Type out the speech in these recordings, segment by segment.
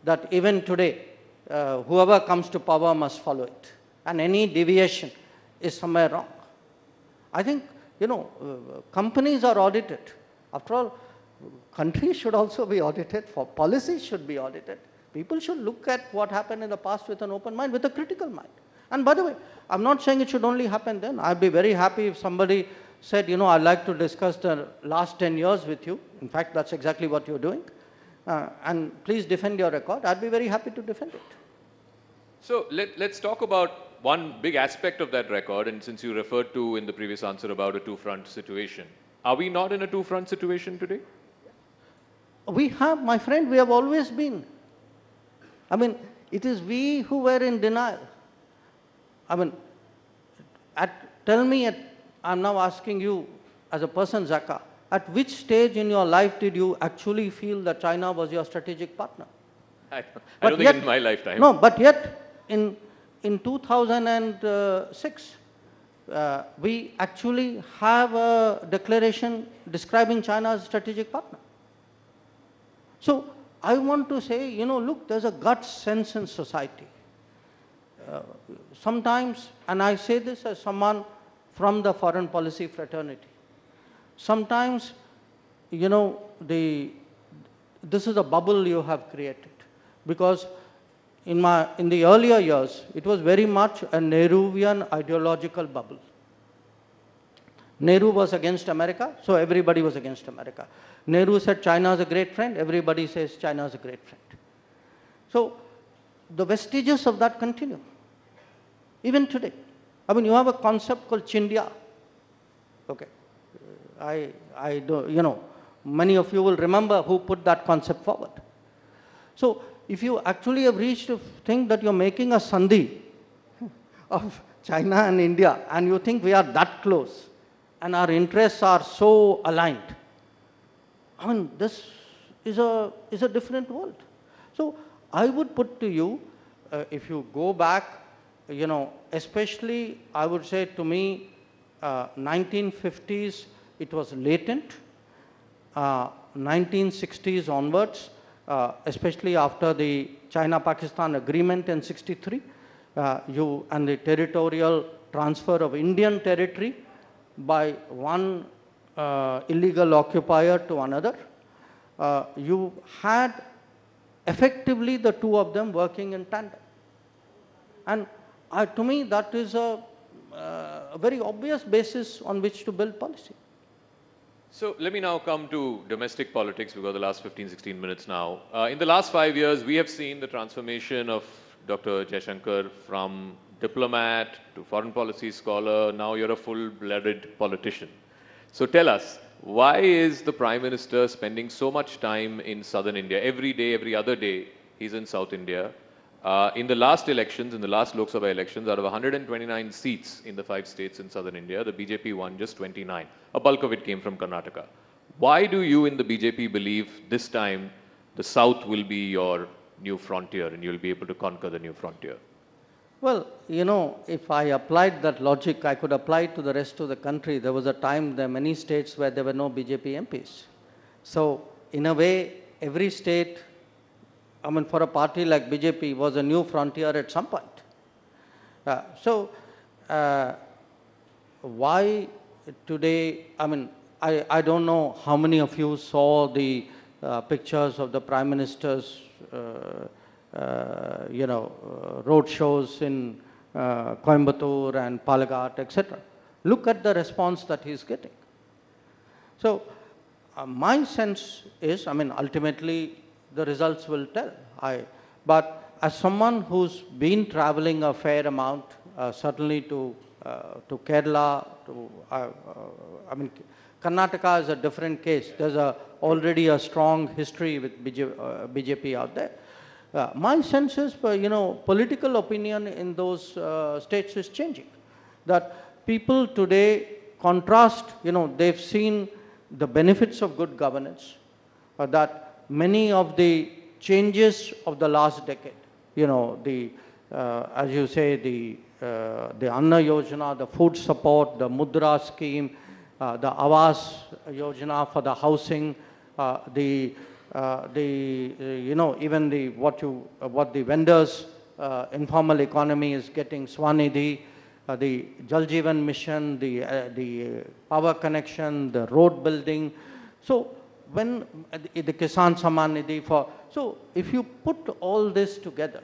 that even today, whoever comes to power must follow it. And any deviation is somewhere wrong. I think, companies are audited. After all, countries should also be audited, for policies should be audited. People should look at what happened in the past with an open mind, with a critical mind. And by the way, I'm not saying it should only happen then. I'd be very happy if somebody said, I'd like to discuss the last 10 years with you. In fact, that's exactly what you're doing. And please defend your record. I'd be very happy to defend it. So let's talk about one big aspect of that record, and since you referred to in the previous answer about a two-front situation, are we not in a two-front situation today? We have, my friend, we have always been. I mean, it is we who were in denial. I mean, tell me, I'm now asking you as a person, Zaka, at which stage in your life did you actually feel that China was your strategic partner? I don't think in my lifetime. No, but yet in 2006, we actually have a declaration describing China as a strategic partner. So I want to say, look, there's a gut sense in society. Sometimes, and I say this as someone from the foreign policy fraternity, sometimes, this is a bubble you have created. Because in the earlier years, it was very much a Nehruvian ideological bubble. Nehru was against America, so everybody was against America. Nehru said China is a great friend, everybody says China is a great friend. So the vestiges of that continue, even today. I mean, you have a concept called Chindia. Okay, I do, many of you will remember who put that concept forward. So if you actually have reached to think that you're making a sandhi of China and India, and you think we are that close, and our interests are so aligned, I mean, this is a different world. So I would put to you, if you go back, especially I would say to me, 1950s, it was latent. 1960s onwards, especially after the China-Pakistan agreement in 63, and the territorial transfer of Indian territory by one illegal occupier to another, you had effectively the two of them working in tandem. And to me, that is a very obvious basis on which to build policy. So let me now come to domestic politics. We've got the last 15, 16 minutes now. In the last 5 years, we have seen the transformation of Dr. Jaishankar from diplomat to foreign policy scholar. Now you're a full-blooded politician. So tell us, why is the Prime Minister spending so much time in southern India? Every day, every other day, he's in South India. In the last elections, in the last Lok Sabha elections, out of 129 seats in the 5 states in southern India, the BJP won just 29. A bulk of it came from Karnataka. Why do you in the BJP believe this time the south will be your new frontier and you'll be able to conquer the new frontier? Well, if I applied that logic, I could apply it to the rest of the country. There was a time, there were many states where there were no BJP MPs. So, in a way, every state, I mean, for a party like BJP, was a new frontier at some point. Why today, I mean, I don't know how many of you saw the pictures of the Prime Minister's road shows in Coimbatore and Palagat, etc. Look at the response that he's getting. So, my sense is, I mean, ultimately the results will tell. But as someone who's been traveling a fair amount, certainly to Kerala, I mean, Karnataka is a different case. There's already a strong history with BJP out there. My sense is, political opinion in those states is changing. That people today contrast, they've seen the benefits of good governance, that many of the changes of the last decade, as you say, the Anna Yojana, the food support, the Mudra scheme, the Awas Yojana for the housing, the even what the vendors, informal economy is getting, Swanidhi, the Jal Jeevan Mission, the power connection, the road building. So when the Kisan Samman Nidhi so if you put all this together,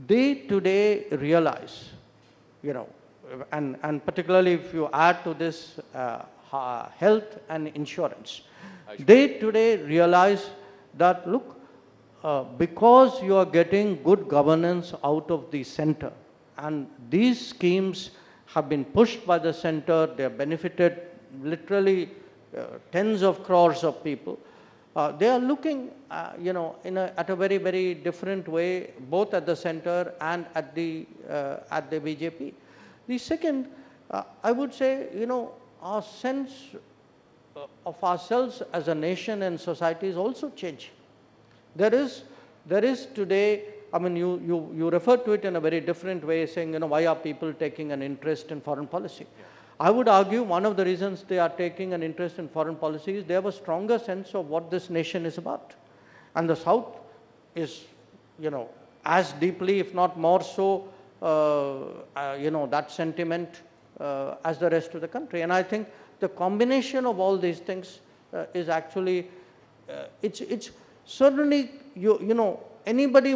they today realize, and particularly if you add to this health and insurance, they today realize that, look, because you are getting good governance out of the center, and these schemes have been pushed by the center, they have benefited literally tens of crores of people. They are looking, at a very, very different way, both at the center and at the BJP. The second, I would say, our sense of ourselves as a nation and society is also changing. There is today, I mean, you refer to it in a very different way, saying, why are people taking an interest in foreign policy? Yeah. I would argue one of the reasons they are taking an interest in foreign policy is they have a stronger sense of what this nation is about. And the South is, as deeply, if not more so, that sentiment as the rest of the country. And I think the combination of all these things is actually, it's certainly, anybody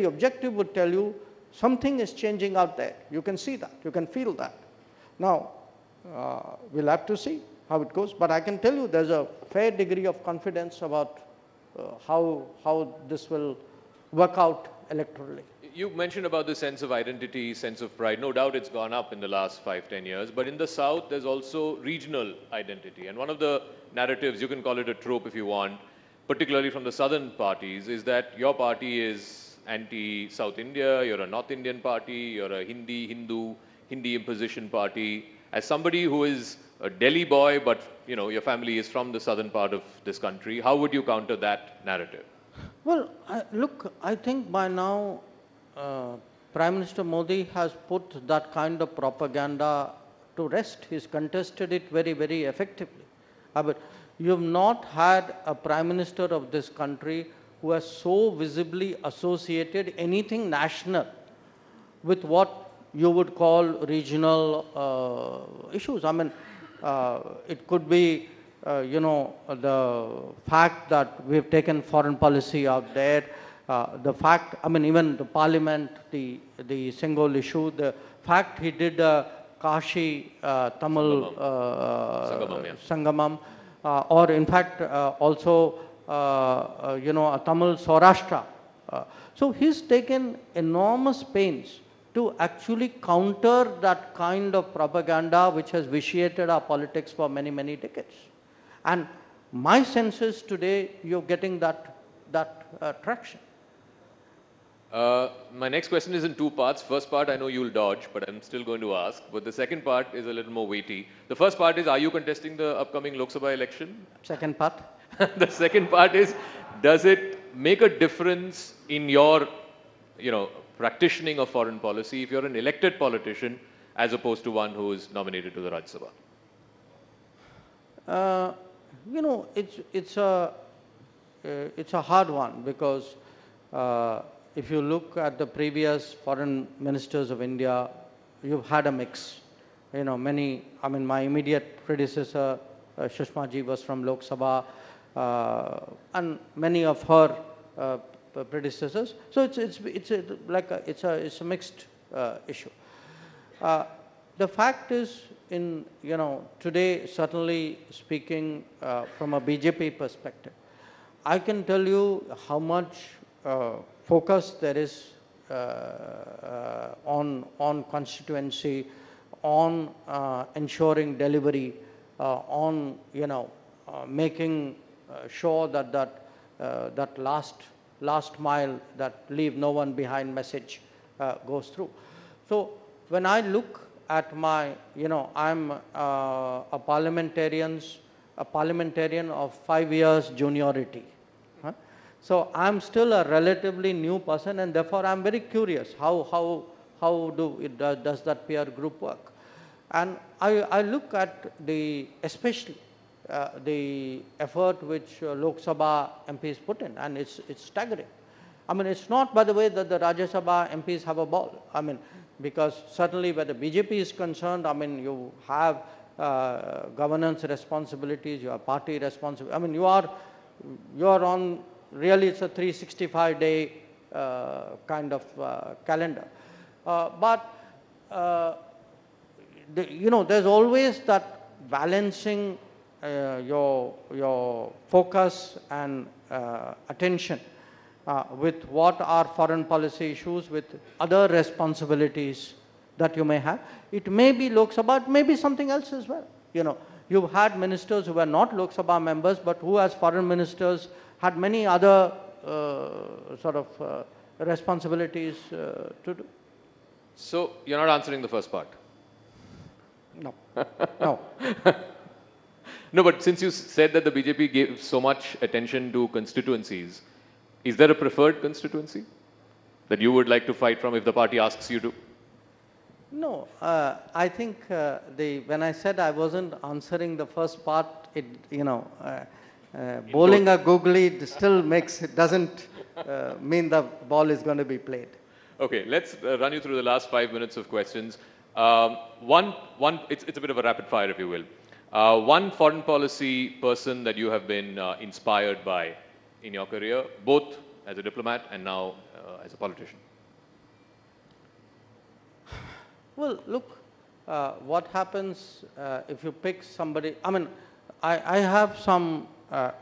objective would tell you something is changing out there. You can see that, you can feel that. Now, we'll have to see how it goes, but I can tell you there's a fair degree of confidence about how this will work out electorally. You mentioned about the sense of identity, sense of pride. No doubt it's gone up in the last 5-10 years, but in the South there's also regional identity. And one of the narratives, you can call it a trope if you want, particularly from the southern parties, is that your party is anti-South India, you're a North Indian party, you're a Hindu imposition party. As somebody who is a Delhi boy, but your family is from the southern part of this country, how would you counter that narrative? Well, look, I think by now Prime Minister Modi has put that kind of propaganda to rest. He's contested it very, very effectively. But you have not had a Prime Minister of this country who has so visibly associated anything national with what you would call regional issues. I mean, it could be, the fact that we've taken foreign policy out there, the fact, I mean, even the parliament, the Singol issue, the fact he did Kashi Tamil Sangamam, or in fact also, a Tamil Saurashtra. So he's taken enormous pains to actually counter that kind of propaganda which has vitiated our politics for many, many decades. And my sense is today you're getting that traction. My next question is in two parts. First part I know you'll dodge, but I'm still going to ask. But the second part is a little more weighty. The first part is, are you contesting the upcoming Lok Sabha election? Second part? The second part is, does it make a difference in your, practicing of foreign policy if you're an elected politician as opposed to one who is nominated to the Rajya Sabha? It's a hard one because if you look at the previous foreign ministers of India, you've had a mix. My immediate predecessor, Sushma Ji, was from Lok Sabha, and many of her predecessors. So it's a mixed issue. The fact is, today, certainly speaking from a BJP perspective, I can tell you how much focus there is on constituency, on ensuring delivery, on making sure that last mile, that leave no one behind message goes through. So when I look at my, I'm a parliamentarian of 5 years juniority. So I'm still a relatively new person, and therefore I'm very curious how does that peer group work. And I look at especially the effort which Lok Sabha MPs put in, and it's staggering. I mean, it's not, by the way, that the Rajya Sabha MPs have a ball. I mean, because certainly where the BJP is concerned, I mean, you have governance responsibilities, you have party responsibilities. I mean, you are on, really it's a 365-day kind of calendar. But there's always that balancing your focus and attention with what are foreign policy issues, with other responsibilities that you may have. It may be Lok Sabha, it may be something else as well. You've had ministers who were not Lok Sabha members, but who as foreign ministers had many other responsibilities to do. So, you're not answering the first part? No. No. No, but since you said that the BJP gave so much attention to constituencies, is there a preferred constituency that you would like to fight from if the party asks you to? No, I think when I said I wasn't answering the first part, bowling a googly still doesn't mean the ball is going to be played. Okay, let's run you through the last 5 minutes of questions. It's a bit of a rapid fire, if you will. One foreign policy person that you have been inspired by in your career, both as a diplomat and now as a politician? Well, look, what happens if you pick somebody, I mean, I have some,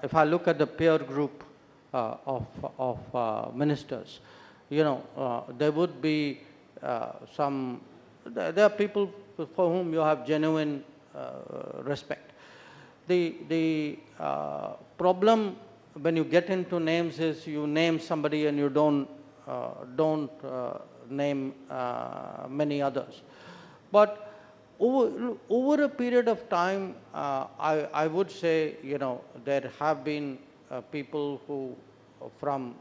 if I look at the peer group of ministers, there would be there are people for whom you have genuine respect. The problem when you get into names is you name somebody and you don't name many others. But over a period of time, I would say, there have been people who, from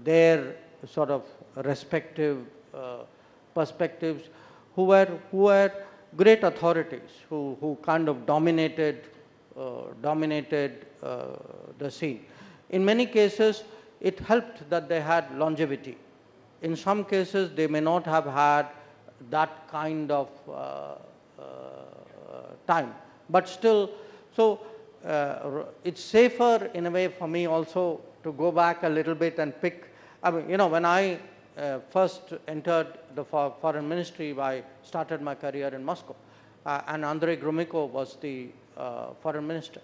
their sort of respective perspectives, who were great authorities, who kind of dominated the scene. In many cases, it helped that they had longevity. In some cases, they may not have had that kind of time. But still, so it's safer in a way for me also to go back a little bit and pick. I mean, when I first entered the foreign ministry, I started my career in Moscow, and Andrei Gromyko was the foreign minister.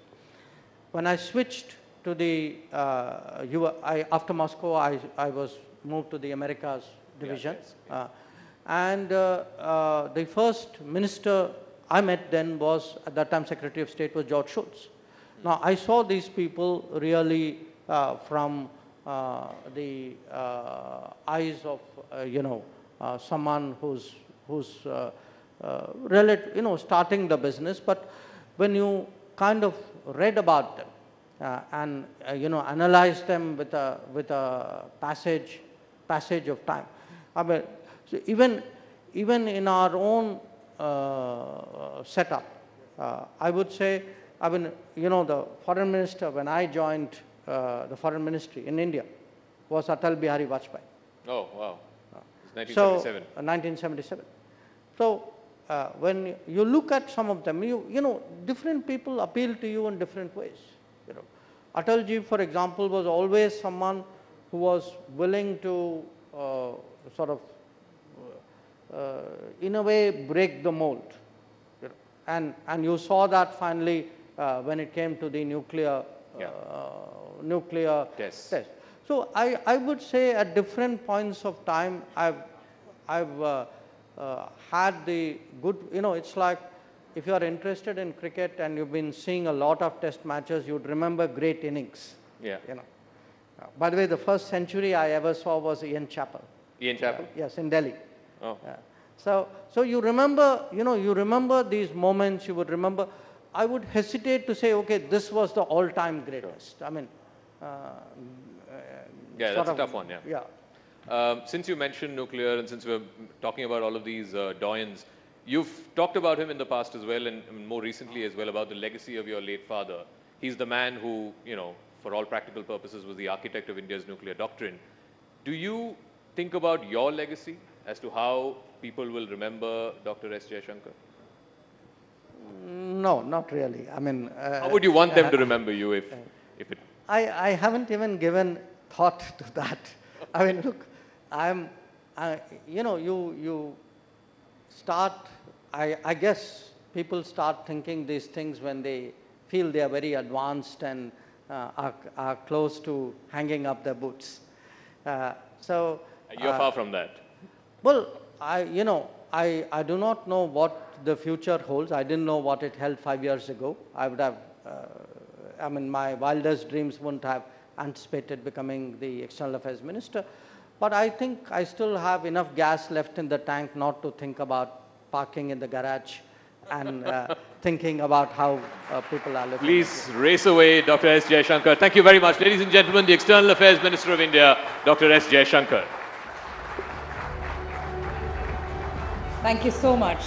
When I switched to the after Moscow, I was moved to the Americas division, and the first minister I met then was, at that time, Secretary of State was George Shultz. Now, I saw these people really from the eyes of someone who's starting the business. But when you kind of read about them and analyzed them with a passage of time, I mean, so even in our own setup, I would say, I mean, the foreign minister, when I joined the foreign ministry in India, was Atal Bihari Vajpayee. Oh, wow. 1977. So, 1977. So, when you look at some of them, different people appeal to you in different ways. Atalji, for example, was always someone who was willing to in a way, break the mold. And you saw that finally when it came to the nuclear test. So I would say at different points of time, I've had the good, it's like if you are interested in cricket and you've been seeing a lot of test matches, you'd remember great innings. Yeah. By the way, the first century I ever saw was Ian Chappell. Ian Chappell? Yes, in Delhi. Oh. So you remember, you remember these moments, you would remember. I would hesitate to say, okay, this was the all-time greatest. Sure. I mean, yeah, that's a tough one, yeah. Yeah. Since you mentioned nuclear and since we're talking about all of these doyens, you've talked about him in the past as well and more recently as well about the legacy of your late father. He's the man who, for all practical purposes, was the architect of India's nuclear doctrine. Do you think about your legacy as to how people will remember Dr. S. Jaishankar? No, not really. I mean, How would you want them to remember you if it? I haven't even given thought to that. I mean, look, you start, I guess people start thinking these things when they feel they are very advanced and are close to hanging up their boots. You're far from that. Well, I do not know what the future holds. I didn't know what it held 5 years ago. I would have, my wildest dreams wouldn't have anticipated becoming the External Affairs Minister. But I think I still have enough gas left in the tank not to think about parking in the garage and thinking about how people are living. Please race away, Dr. S. Jaishankar. Thank you very much. Ladies and gentlemen, the External Affairs Minister of India, Dr. S. Jaishankar. Thank you so much.